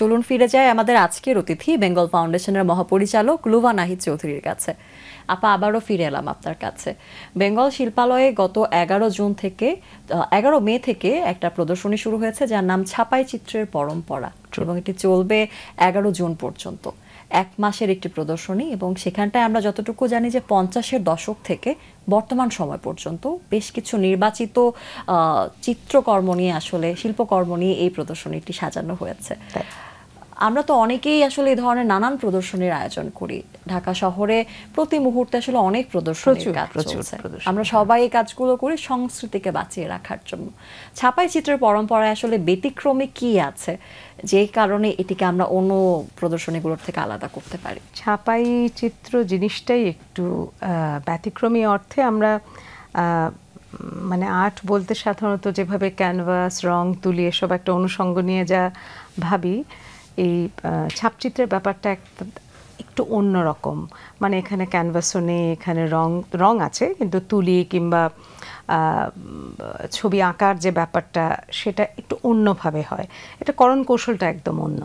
চলুন ফিরে যাই আমাদের আজকের অতিথি বেঙ্গল ফাউন্ডেশনের মহাপরিচালক লুভা নাহিদ চৌধুরীর কাছে। আপা, আবারও ফিরে এলাম আপনার কাছে। বেঙ্গল শিল্পালয়ে গত 11 মে থেকে একটা প্রদর্শনী শুরু হয়েছে যার নাম ছাপাই চিত্রের পরম্পরা, এবং এটি চলবে 11 জুন পর্যন্ত। 1 মাসের একটি প্রদর্শনী, এবং সেখানটায় আমরা যতটুকু জানি যে 50-এর দশক থেকে বর্তমান সময় পর্যন্ত বেশ কিছু নির্বাচিত চিত্রকর্ম নিয়ে, আসলে শিল্পকর্ম নিয়ে এই প্রদর্শনীটি সাজানো হয়েছে। আমরা তো অনেকেই আসলে এই ধরনের নানান প্রদর্শনীর আয়োজন করি। ঢাকা শহরে প্রতি মুহূর্তে আসলে অনেক প্রদর্শনীর কাজ চলছে। আমরা সবাই এই কাজগুলো করি সংস্কৃতিকে বাঁচিয়ে রাখার জন্য। ছাপাই চিত্রের পরম্পরায় আসলে ব্যতিক্রমী কি আছে যে কারণে এটিকে আমরা অন্য প্রদর্শনীগুলোর থেকে আলাদা করতে পারি? ছাপাই চিত্র জিনিসটাই একটু ব্যতিক্রমী অর্থে আমরা মানে আর্ট বলতে সাধারণত যেভাবে ক্যানভাস, রং, তুলি এসব একটা অনুষঙ্গ নিয়ে যা ভাবি, এই ছাপচিত্রের ব্যাপারটা একটু অন্যরকম। মানে এখানে ক্যানভাসও নেই, এখানে রং আছে, কিন্তু তুলি কিংবা ছবি আঁকার যে ব্যাপারটা সেটা একটু অন্যভাবে হয়। এটা করণ কৌশলটা একদম অন্য।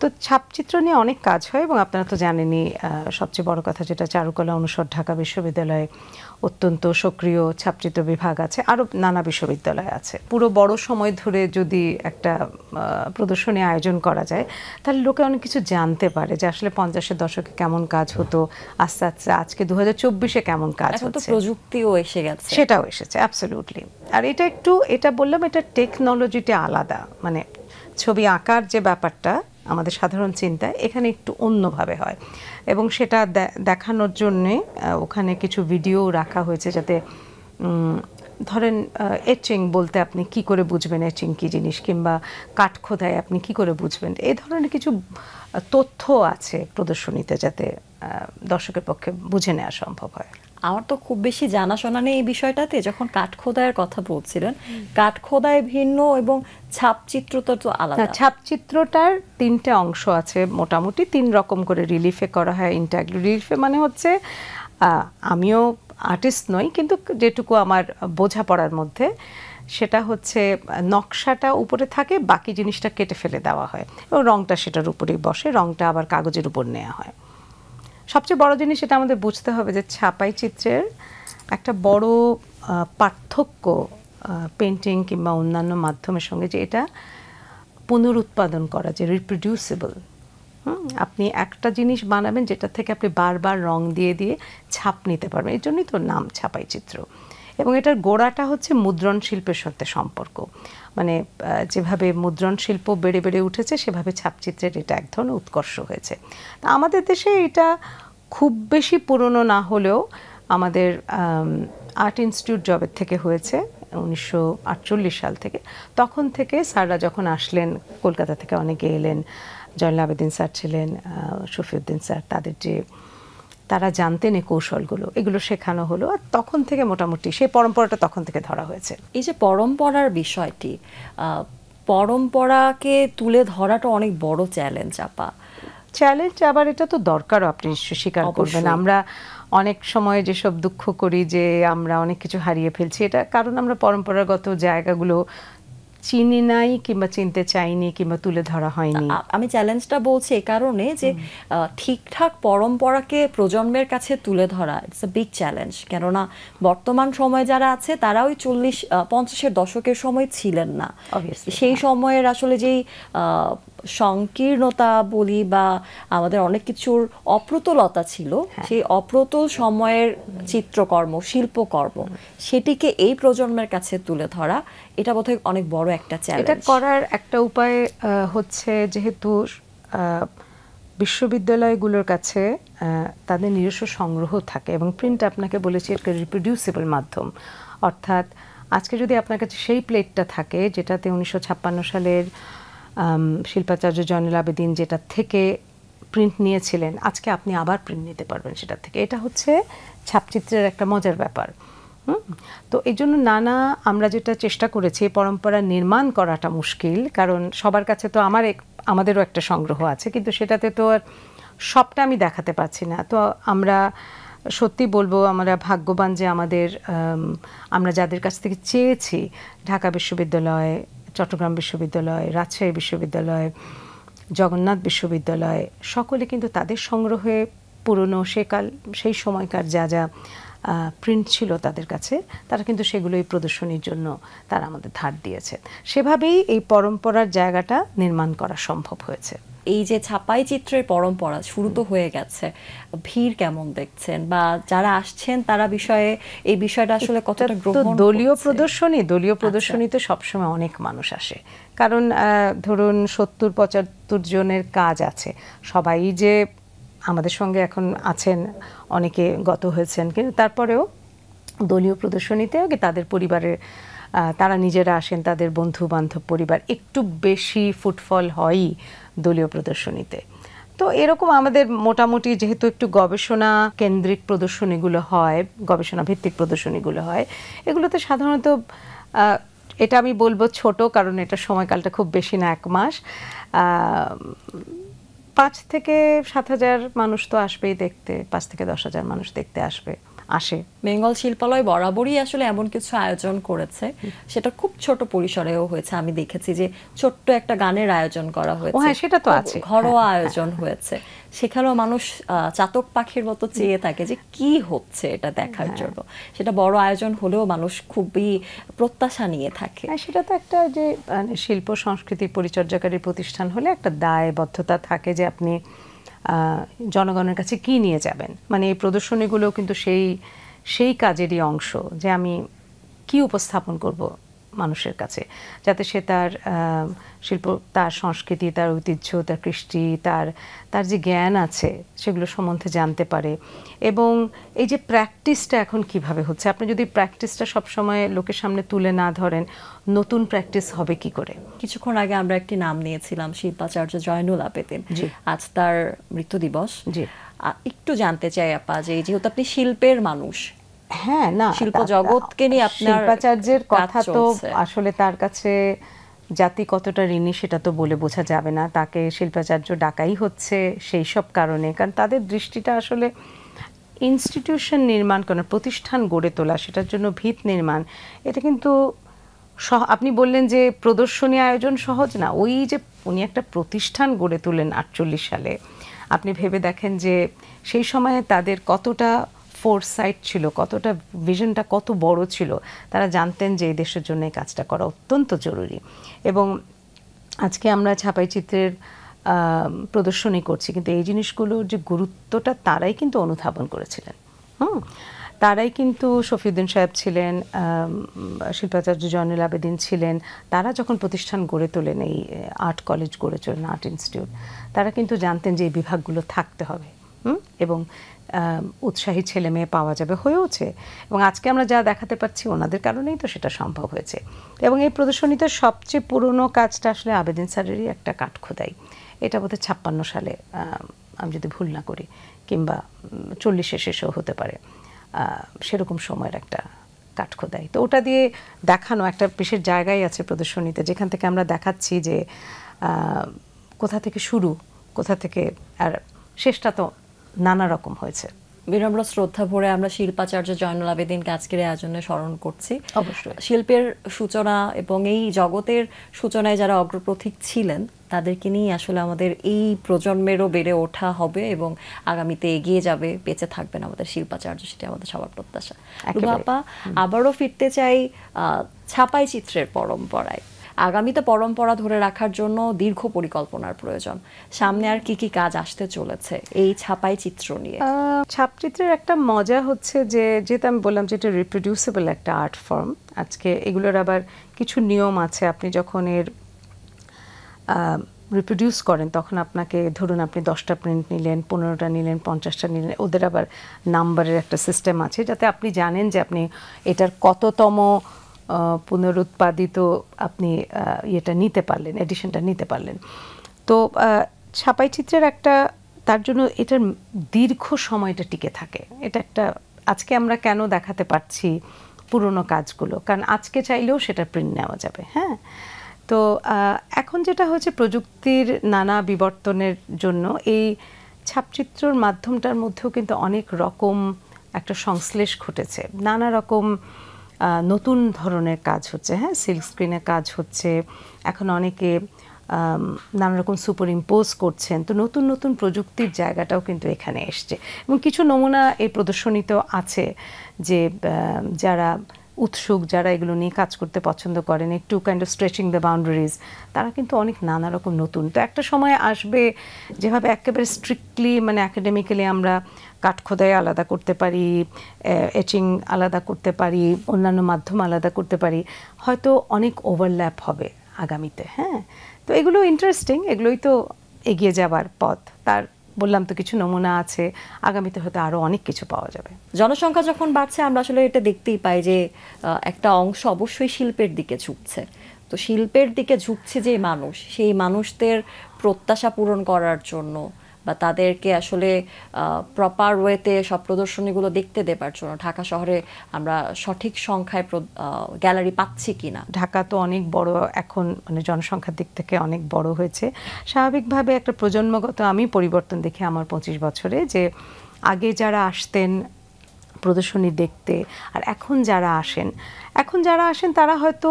তো ছাপচিত্র নিয়ে অনেক কাজ হয়, এবং আপনারা তো জানেনই সবচেয়ে বড় কথা যেটা চারুকলা অনুষদ ঢাকা বিশ্ববিদ্যালয়ে অত্যন্ত সক্রিয় ছাপচিত্র বিভাগ আছে, আরও নানা বিশ্ববিদ্যালয় আছে। পুরো বড় সময় ধরে যদি একটা প্রদর্শনী আয়োজন করা যায় তাহলে লোকে অনেক কিছু জানতে পারে যে আসলে 50-এর দশকে কেমন কাজ হতো, আস্তে আস্তে আজকে 2024-এ কেমন কাজ হচ্ছে। প্রযুক্তিও এসে গেছে, সেটাও এসেছে, অ্যাবসলিউটলি। আর এটা বললাম, এটা টেকনোলজিটা আলাদা। মানে ছবি আঁকার যে ব্যাপারটা আমাদের সাধারণ চিন্তায় এখানে একটু অন্যভাবে হয়, এবং সেটা দেখানোর জন্যে ওখানে কিছু ভিডিও রাখা হয়েছে, যাতে ধরেন এচিং বলতে আপনি কি করে বুঝবেন এচিং কি জিনিস, কিংবা কাঠখোদায় আপনি কি করে বুঝবেন, এই ধরনের কিছু তথ্য আছে প্রদর্শনীতে, যাতে দর্শকের পক্ষে বুঝে নেওয়া সম্ভব হয়। আমার তো খুব বেশি জানাশোনা নেই এই বিষয়টাতে। যখন কাঠখোদায়ের কথা বলছিলেন, কাঠখোদায় ভিন্ন এবং ছাপচিত্রটা তো আলাদা। ছাপচিত্রটার 3টে অংশ আছে, মোটামুটি 3 রকম করে রিলিফে করা হয়। ইন্টাগ্রাল রিলিফে মানে হচ্ছে, আমিও আর্টিস্ট নই, কিন্তু যেটুকু আমার বোঝাপড়ার মধ্যে, সেটা হচ্ছে নকশাটা উপরে থাকে, বাকি জিনিসটা কেটে ফেলে দেওয়া হয়, এবং রংটা সেটার উপরেই বসে, রংটা আবার কাগজের উপর নেওয়া হয়। সবচেয়ে বড় জিনিস এটা আমাদের বুঝতে হবে যে ছাপাই চিত্রের একটা বড় পার্থক্য পেন্টিং কিংবা অন্যান্য মাধ্যমের সঙ্গে, যে এটা পুনরুৎপাদন করা, যে রিপ্রোডিউসিবল। আপনি একটা জিনিস বানাবেন যেটা থেকে আপনি বারবার রং দিয়ে দিয়ে ছাপ নিতে পারবেন, এই জন্যই তো নাম ছাপাই চিত্র। এবং এটার গোড়াটা হচ্ছে মুদ্রণ শিল্পের সাথে সম্পর্ক। মানে যেভাবে মুদ্রণ শিল্প বেড়ে বেড়ে উঠেছে, সেভাবে ছাপচিত্রের এটা এক ধরনের উৎকর্ষ হয়েছে। তা আমাদের দেশে এটা খুব বেশি পুরনো না হলেও আমাদের আর্ট ইনস্টিটিউট জবের থেকে হয়েছে 1948 সাল থেকে। তখন থেকে স্যাররা যখন আসলেন, কলকাতা থেকে অনেকে এলেন, জয়নুল আবেদিন স্যার ছিলেন, শফিউদ্দিন স্যার, তারা জানতেন এই কৌশলগুলো, এগুলো শেখানো হলো, আর তখন থেকে মোটামুটি সেই পরম্পরাটা তখন থেকে ধরা হয়েছে। এই যে পরম্পরার বিষয়টি, পরম্পরাকে তুলে ধরাটা অনেক বড় চ্যালেঞ্জ। আবার এটা তো দরকারও, আপনি নিশ্চয়ই স্বীকার করবেন। আমরা অনেক সময় যেসব দুঃখ করি যে আমরা অনেক কিছু হারিয়ে ফেলছি, এটা কারণ আমরা পরম্পরাগত জায়গাগুলো চিনি নাই, কিংবা চিনতে চাইনি, কিংবা তুলে ধরা হয়নি। আমি চ্যালেঞ্জটা বলছি এই কারণে যে ঠিকঠাক পরম্পরাকে প্রজন্মের কাছে তুলে ধরা ইটস আ বিগ চ্যালেঞ্জ। কেননা বর্তমান সময়ে যারা আছে তারা ওই 40-50-এর দশকের সময় ছিলেন না। সেই সময়ের আসলে যেই সংকীর্ণতা বলি বা আমাদের অনেক কিছুর অপ্রতুলতা ছিল, সেই অপ্রতুল সময়ের চিত্রকর্ম, শিল্পকর্ম, সেটিকে এই প্রজন্মের কাছে তুলে ধরা, এটা বোধহয় অনেক বড় একটা চ্যালেঞ্জ। এটা করার একটা উপায় হচ্ছে, যেহেতু বিশ্ববিদ্যালয়গুলোর কাছে তাদের নিজস্ব সংগ্রহ থাকে, এবং প্রিন্ট আপনাকে বলেছি একটা রিপ্রোডিউসিবল মাধ্যম। অর্থাৎ আজকে যদি আপনার কাছে সেই প্লেটটা থাকে যেটাতে 1956 সালের শিল্পাচার্য জয়নুল আবেদিন যেটা থেকে প্রিন্ট নিয়েছিলেন, আজকে আপনি আবার প্রিন্ট নিতে পারবেন সেটা থেকে। এটা হচ্ছে ছাপচিত্রের একটা মজার ব্যাপার। তো এই জন্য আমরা যেটা চেষ্টা করেছি, পরম্পরা নির্মাণ করাটা মুশকিল, কারণ সবার কাছে তো আমাদেরও একটা সংগ্রহ আছে, কিন্তু সেটাতে তো আর সবটা আমি দেখাতে পারছি না। তো আমরা সত্যি বলবো, আমরা ভাগ্যবান যে আমরা যাদের কাছ থেকে চেয়েছি, ঢাকা বিশ্ববিদ্যালয়, চট্টগ্রাম বিশ্ববিদ্যালয়, রাজশাহী বিশ্ববিদ্যালয়, জগন্নাথ বিশ্ববিদ্যালয় সকলে কিন্তু তাদের সংগ্রহে পুরনো সেই সময়কার যা যা প্রিন্ট ছিল তাদের কাছে, তারা কিন্তু সেগুলোই প্রদর্শনীর জন্য তারা আমাদের ধার দিয়েছে। সেভাবেই এই পরম্পরার জায়গাটা নির্মাণ করা সম্ভব হয়েছে। এই যে ছাপাই চিত্রের পরম্পরা শুরু তো হয়ে গেছে, ভিড় কেমন দেখছেন, বা যারা আসছেন তারা এই বিষয়টা আসলে কতটা গ্রহণ করছে? দলীয় প্রদর্শনীতে সবসময় অনেক মানুষ আসে, কারণ ধরুন 70-75 জনের কাজ আছে, সবাই যে আমাদের সঙ্গে এখন আছেন, অনেকে গত হয়েছেন, কিন্তু তারপরেও দলীয় প্রদর্শনীতে তাদের পরিবারের তারা নিজেরা আসেন, তাদের বন্ধু বান্ধব পরিবার, একটু বেশি ফুটফল হয়ই দলীয় প্রদর্শনীতে। তো এরকম আমাদের মোটামুটি যেহেতু একটু গবেষণা কেন্দ্রিক প্রদর্শনীগুলো হয়, গবেষণা ভিত্তিক প্রদর্শনীগুলো হয়, এগুলোতে সাধারণত এটা আমি বলবো ছোট, কারণ এটা সময়কালটা খুব বেশি না, 1 মাস, 5 থেকে 7 হাজার মানুষ তো আসবেই দেখতে, 5 থেকে 10 হাজার মানুষ দেখতে আসে। বেঙ্গল শিল্পালয় বরাবরই আসলে এমন কিছু আয়োজন করেছে, সেটা খুব ছোট পরিসরেও হয়েছে। আমি দেখেছি যে ছোট্ট একটা গানের আয়োজন করা হয়েছে, হ্যাঁ সেটা তো আছে, ঘরোয়া আয়োজন হয়েছে, সেখানেও মানুষ চাতক পাখির মতো চেয়ে থাকে যে কি হচ্ছে এটা দেখার জন্য। সেটা বড় আয়োজন হলেও মানুষ খুবই প্রত্যাশা নিয়ে থাকে। সেটা তো একটা যে শিল্প সংস্কৃতি পরিচর্যাকারী প্রতিষ্ঠান হলে একটা দায়বদ্ধতা থাকে যে আপনি জনগণের কাছে কি নিয়ে যাবেন। মানে এই প্রদর্শনীগুলো কিন্তু সেই কাজেরই অংশ, যে আমি কি উপস্থাপন করব মানুষের কাছে, যাতে সে তার শিল্প, তার সংস্কৃতি, তার ঐতিহ্য, তার কৃষ্টি, তার যে জ্ঞান আছে সেগুলো সম্বন্ধে জানতে পারে। এবং এই যে প্র্যাকটিসটা এখন কিভাবে হচ্ছে, আপনি যদি প্র্যাকটিসটা সবসময় লোকের সামনে তুলে না ধরেন, নতুন প্র্যাকটিস হবে কি করে? কিছুক্ষণ আগে আমরা একটি নাম নিয়েছিলাম, শিল্পাচার্য জয়নুল আবেদিন, আজ তার মৃত্যু দিবস। একটু জানতে চাই আপা, যে যেহেতু আপনি শিল্পের মানুষ, হ্যাঁ, না শিল্প জগৎকে নিয়ে আপনার শিল্পাচার্যের কথা তো আসলে তার কাছে জাতি কতটা ঋণী সেটা তো বলে বোঝা যাবে না। তাকে শিল্পাচার্য ডাকাই হচ্ছে সেই সব কারণে, কারণ তাদের দৃষ্টিটা আসলে ইনস্টিটিউশন নির্মাণ করা, প্রতিষ্ঠান গড়ে তোলা, সেটার জন্য ভিত নির্মাণ, এটা কিন্তু আপনি বললেন যে প্রদর্শনী আয়োজন সহজ না, ওই যে উনি একটা প্রতিষ্ঠান গড়ে তোলেন 48 সালে, আপনি ভেবে দেখেন যে সেই সময়ে তাদের কতটা ফোরসাইট ছিল, কতটা ভিশনটা কত বড় ছিল। তারা জানতেন যে এই দেশের জন্য এই কাজটা করা অত্যন্ত জরুরি। এবং আজকে আমরা ছাপাই চিত্রের প্রদর্শনী করছি, কিন্তু এই জিনিসগুলোর যে গুরুত্বটা তারাই কিন্তু অনুধাবন করেছিলেন। তারাই কিন্তু শফিউদ্দিন সাহেব ছিলেন, শিল্পাচার্য জয়নুল আবেদিন ছিলেন, তারা যখন প্রতিষ্ঠান গড়ে তোলেন, এই আর্ট কলেজ গড়ে তোলেন, আর্ট ইনস্টিটিউট, তারা কিন্তু জানতেন যে এই বিভাগগুলো থাকতে হবে, এবং উৎসাহী ছেলে মেয়ে পাওয়া যাবে, হয়েওছে। এবং আজকে আমরা যা দেখাতে পাচ্ছি ওনাদের কারণেই তো সেটা সম্ভব হয়েছে। এবং এই প্রদর্শনীতে সবচেয়ে পুরনো কাজটা আসলে আবেদিন স্যারেরই একটা কাঠখোদাই, এটা বোধহয় 56 সালে, আমি যদি ভুল না করি, কিংবা 40-এ শেষেও হতে পারে, সেরকম সময়ের একটা কাঠখোদাই। তো ওটা দিয়ে দেখানো একটা বিশেষ জায়গায় আছে প্রদর্শনীতে, যেখান থেকে আমরা দেখাচ্ছি যে কোথা থেকে শুরু, কোথা থেকে আর শেষটা তো নানা রকম হয়েছে। বিনম্র শ্রদ্ধা ভরে আমরা শিল্পাচার্য জয়নুল আবেদিনকে আজকের আয়োজনে স্মরণ করছি। অবশ্যই শিল্পের সূচনা এবং এই জগতের সূচনায় যারা অগ্রপথিক ছিলেন তাদেরকে নিয়ে আসলে আমাদের এই প্রজন্মেরও বেড়ে ওঠা হবে এবং আগামীতে এগিয়ে যাবে, বেঁচে থাকবেন আমাদের শিল্পাচার্য, সেটা আমাদের সবার প্রত্যাশা। রুমা, আবারও ফিরতে চাই ছাপাই চিত্রের পরম্পরায়। আগামীতে পরম্পরা ধরে রাখার জন্য দীর্ঘ পরিকল্পনার প্রয়োজন। সামনে আর কি কি কাজ আসতে চলেছে এই ছাপাই চিত্র নিয়ে? ছাপচিত্রের একটা মজা হচ্ছে যে, যেটা আমি বললাম যে এটা রিপ্রোডিউসিবল একটা আর্ট ফর্ম। আজকে এগুলোর আবার কিছু নিয়ম আছে, আপনি যখন এর রিপ্রোডিউস করেন তখন আপনাকে, ধরুন আপনি 10টা প্রিন্ট নিলেন, 15টা নিলেন, 50টা নিলেন, ওদের আবার নাম্বারের একটা সিস্টেম আছে, যাতে আপনি জানেন যে আপনি এটার কততম পুনরুৎপাদিত আপনি ইয়েটা নিতে পারলেন, এডিশনটা নিতে পারলেন। তো ছাপাই চিত্রের একটা, তার জন্য এটার দীর্ঘ সময়টা টিকে থাকে। এটা একটা, আজকে আমরা কেন দেখাতে পারছি পুরনো কাজগুলো, কারণ আজকে চাইলেও সেটা প্রিন্ট নেওয়া যাবে। হ্যাঁ, তো এখন যেটা হচ্ছে প্রযুক্তির নানা বিবর্তনের জন্য এই ছাপচিত্রর মাধ্যমটার মধ্যেও কিন্তু অনেক রকম একটা সংশ্লেষ ঘটেছে, নানা রকম নতুন ধরনের কাজ হচ্ছে। হ্যাঁ, সিল্ক স্ক্রিনে কাজ হচ্ছে, এখন অনেকে নানা রকম সুপার ইম্পোজ করছেন। তো নতুন নতুন প্রযুক্তির জায়গাটাও কিন্তু এখানে এসছে এবং কিছু নমুনা এই প্রদর্শনীতেও আছে যে যারা উৎসুক, যারা এগুলো নিয়ে কাজ করতে পছন্দ করেন, একটু kind of stretching the boundaries, তারা কিন্তু অনেক নানা রকম নতুন। তো একটা সময় আসবে যেভাবে একেবারে স্ট্রিক্টলি মানে একাডেমিক্যালি আমরা কাঠখোদাই আলাদা করতে পারি, এচিং আলাদা করতে পারি, অন্যান্য মাধ্যম আলাদা করতে পারি, হয়তো অনেক ওভারল্যাপ হবে আগামীতে। হ্যাঁ, তো এগুলো ইন্টারেস্টিং, এগুলোই তো এগিয়ে যাবার পথ। তার বললাম তো কিছু নমুনা আছে, আগামীতে হয়তো আরো অনেক কিছু পাওয়া যাবে। জনসংখ্যা যখন বাড়ছে আমরা আসলে এটা দেখতেই পাই যে একটা অংশ অবশ্যই শিল্পের দিকে ঝুঁকছে। তো শিল্পের দিকে ঝুঁকছে যে মানুষ, সেই মানুষদের প্রত্যাশা পূরণ করার জন্য বা তাদেরকে আসলে প্রপার ওয়েতে সব প্রদর্শনীগুলো দেখতে দেবার জন্য ঢাকা শহরে আমরা সঠিক সংখ্যায় গ্যালারি পাচ্ছি কিনা। ঢাকা তো অনেক বড় এখন, মানে জনসংখ্যার দিক থেকে অনেক বড় হয়েছে। স্বাভাবিকভাবে একটা প্রজন্মগত আমি পরিবর্তন দেখি আমার 25 বছরে, যে আগে যারা আসতেন প্রদর্শনী দেখতে আর এখন যারা আসেন তারা হয়তো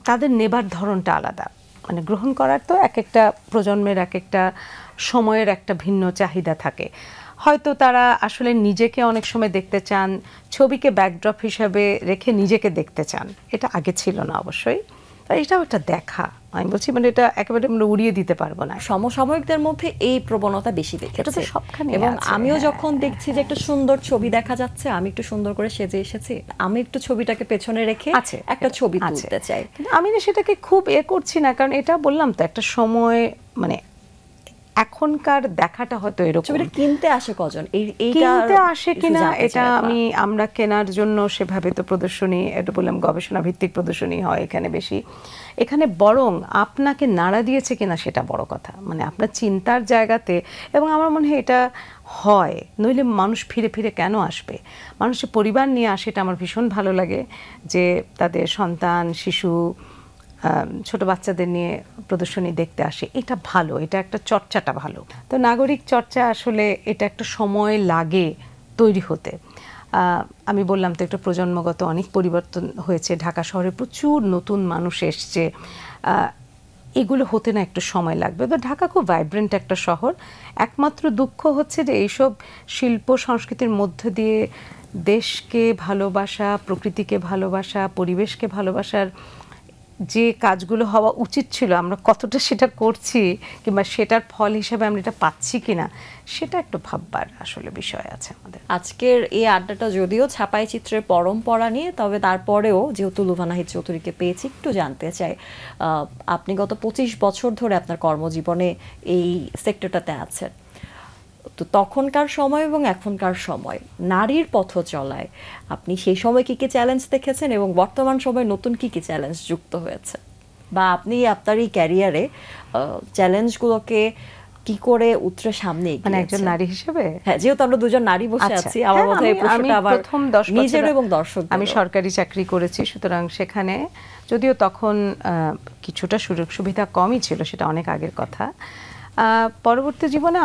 তাদের নেবার ধরনটা আলাদা। মানে গ্রহণ করার তো এক একটা প্রজন্মের এক একটা সময়ের একটা ভিন্ন চাহিদা থাকে। হয়তো তারা আসলে নিজেকে অনেক সময় দেখতে চান, ছবিকে ব্যাকড্রপ হিসাবে রেখে নিজেকে দেখতে চান। এটা আগে ছিল না অবশ্যই, এটাও একটা দেখা। আমি বলছি মানে এটা একেবারে আমরা উড়িয়ে দিতে পারবো না। সমসাময়িকদের মধ্যে এই প্রবণতা বেশি দেখেছে সবখানে, এবং আমিও যখন দেখছি যে একটা সুন্দর ছবি দেখা যাচ্ছে, আমি একটু সুন্দর করে সেজে এসেছি, আমি একটু ছবিটাকে পেছনে রেখে একটা ছবি তুলতে চাই। আমি না সেটাকে খুব করছি না, কারণ এটা বললাম তো একটা সময়, মানে এখনকার দেখাটা হয়তো এরকম। ছবিটা কিনতে আসে কজন, কিনতে আসে কিনা এটা আমরা কেনার জন্য সেভাবে তো প্রদর্শনী, এটা বললাম গবেষণা ভিত্তিক প্রদর্শনী হয় এখানে বেশি। এখানে বরং আপনাকে নাড়া দিয়েছে কিনা সেটা বড় কথা, মানে আপনার চিন্তার জায়গাতে। এবং আমার মনে হয় এটা হয়, নইলে মানুষ ফিরে ফিরে কেন আসবে? মানুষের পরিবার নিয়ে আসে, এটা আমার ভীষণ ভালো লাগে যে তাদের সন্তান, শিশু, ছোট বাচ্চাদের নিয়ে প্রদর্শনী দেখতে আসে। এটা ভালো, এটা একটা চর্চাটা ভালো। তো নাগরিক চর্চা আসলে এটা একটা সময় লাগে তৈরি হতে। আমি বললাম তো একটা প্রজন্মগত অনেক পরিবর্তন হয়েছে, ঢাকা শহরে প্রচুর নতুন মানুষ এসছে, এগুলো হতে না একটু সময় লাগবে। তো ঢাকা খুব ভাইব্রেন্ট একটা শহর। একমাত্র দুঃখ হচ্ছে যে এইসব শিল্প সংস্কৃতির মধ্য দিয়ে দেশকে ভালোবাসা, প্রকৃতিকে ভালোবাসা, পরিবেশকে ভালোবাসার যে কাজগুলো হওয়া উচিত ছিল আমরা কতটা সেটা করছি, কিংবা সেটার ফল হিসেবে আমরা এটা পাচ্ছি কিনা, সেটা একটু ভাববার আসলে বিষয় আছে আমাদের। আজকের এই আড্ডাটা যদিও ছাপাই চিত্রের পরম্পরা নিয়ে, তবে তারপরেও যেহেতু লুভা নাহিদ চৌধুরীকে পেয়েছি, একটু জানতে চাই আপনি গত 25 বছর ধরে আপনার কর্মজীবনে এই সেক্টরটাতে আছেন, তো তখনকার সময় এবং এখনকার সময় নারীর পথ চলায় আপনি সেই সময় কি কি চ্যালেঞ্জ দেখেছেন এবং বর্তমান সময়ে নতুন কি কি চ্যালেঞ্জ যুক্ত হয়েছে, বা আপনি আপনার এই ক্যারিয়ারে চ্যালেঞ্জগুলোকে কি করে উতরে সামনে এগিয়ে, মানে একজন নারী হিসেবে? হ্যাঁ, যেহেতু আমরা দুজন নারী বসে আছি, আমার মনে হয় প্রশ্নটা আবার নিজের এবং দর্শক। আমি সরকারি চাকরি করেছি, সুতরাং সেখানে যদিও তখন কিছুটা সুযোগ সুবিধা কমই ছিল, সেটা অনেক আগের কথা। পরবর্তী জীবনে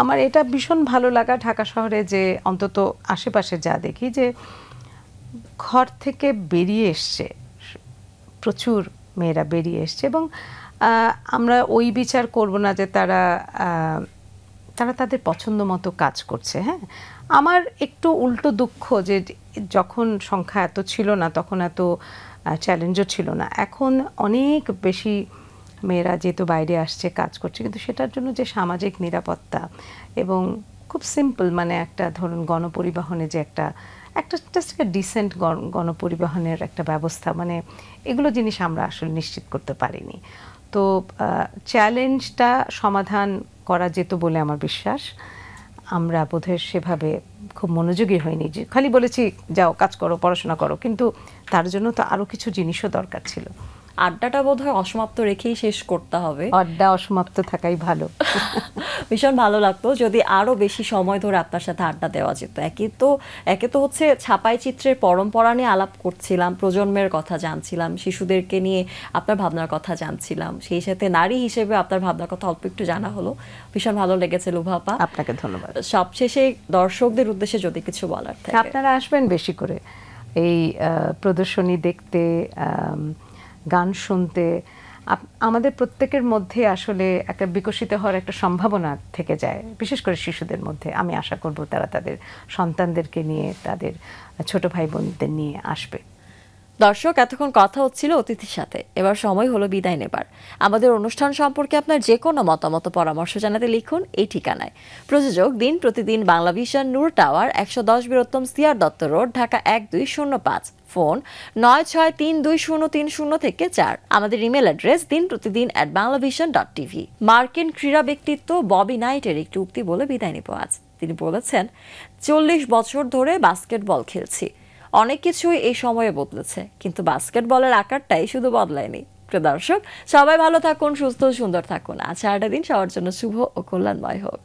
আমার এটা ভীষণ ভালো লাগা ঢাকা শহরে, যে অন্তত আশেপাশে যা দেখি যে ঘর থেকে বেরিয়ে এসছে, প্রচুর মেয়েরা বেরিয়ে এসছে। এবং আমরা ওই বিচার করব না যে তারা তাদের পছন্দ মতো কাজ করছে। হ্যাঁ, আমার একটু উল্টো দুঃখ যে যখন সংখ্যা এত ছিল না, তখন এত চ্যালেঞ্জও ছিল না। এখন অনেক বেশি মেয়েরা যেহেতু বাইরে আসছে, কাজ করছে, কিন্তু সেটার জন্য যে সামাজিক নিরাপত্তা এবং খুব সিম্পল, মানে একটা ধরুন গণপরিবহনে যে একটা জাস্ট একটা ডিসেন্ট গণপরিবহনের একটা ব্যবস্থা, মানে এগুলো জিনিস আমরা আসলে নিশ্চিত করতে পারিনি। তো চ্যালেঞ্জটা সমাধান করা যেত বলে আমার বিশ্বাস। আমরা বোধহয় সেভাবে খুব মনোযোগী হয়নি, যে খালি বলেছি যাও কাজ করো, পড়াশোনা করো, কিন্তু তার জন্য তো আরও কিছু জিনিসও দরকার ছিল। আড্ডাটা বোধহয় অসমাপ্ত রেখেই শেষ করতে হবে। আড্ডা অসমাপ্ত থাকাই ভালো। ভীষণ ভালো লাগতো যদি আরো বেশি সময় ধরে আপনার সাথে আড্ডা দেওয়া যেত। একে তো হচ্ছে ছাপাই চিত্রের পরম্পরা নিয়ে আলাপ করছিলাম, প্রজন্মের কথা জানছিলাম, শিশুদেরকে নিয়ে আপনার ভাবনার কথা জানছিলাম, সেই সাথে নারী হিসেবে আপনার ভাবনার কথা অল্প একটু জানা হলো। ভীষণ ভালো লেগেছে লুভা আপা, আপনাকে ধন্যবাদ। সবশেষে দর্শকদের উদ্দেশ্যে যদি কিছু বলার থাকে। আপনারা আসবেন বেশি করে এই প্রদর্শনী দেখতে, গান শুনতে। আমাদের প্রত্যেকের মধ্যে আসলে একটা বিকশিত হওয়ার একটা সম্ভাবনা থেকে যায়, বিশেষ করে শিশুদের মধ্যে। আমি আশা করব তারা তাদের সন্তানদেরকে নিয়ে, তাদের ছোট ভাই বোনদের নিয়ে আসবে। দর্শক, এতক্ষণ কথা হচ্ছিল অতিথির সাথে, এবার সময় হলো বিদায় নেবার। আমাদের অনুষ্ঠান সম্পর্কে আপনার যে কোনো মতামত পরামর্শ জানাতে লিখুন এই ঠিকানায়। প্রযোজক দিন প্রতিদিন Banglavision, Noor tower, 110 Bir Uttam CR Dutta road, Dhaka 1205। Phone ৯৬৩২০৩০ থেকে ৪। আমাদের ইমেল অ্যাড্রেস dinprotidin@banglavision.tv। মার্কিন ক্রীড়া ব্যক্তিত্ব ববি নাইটের একটি উক্তি বলে বিদায় নিব আজ। তিনি বলেছেন, 40 বছর ধরে বাস্কেটবল খেলছি, অনেক কিছুই এই সময়ে বদলেছে, কিন্তু বাস্কেটবলের আকারটাই শুধু বদলায়নি। প্রিয় দর্শক, সবাই ভালো থাকুন, সুস্থ সুন্দর থাকুন। আজ সারাটা দিন সবার জন্য শুভ ও কল্যাণময় হোক।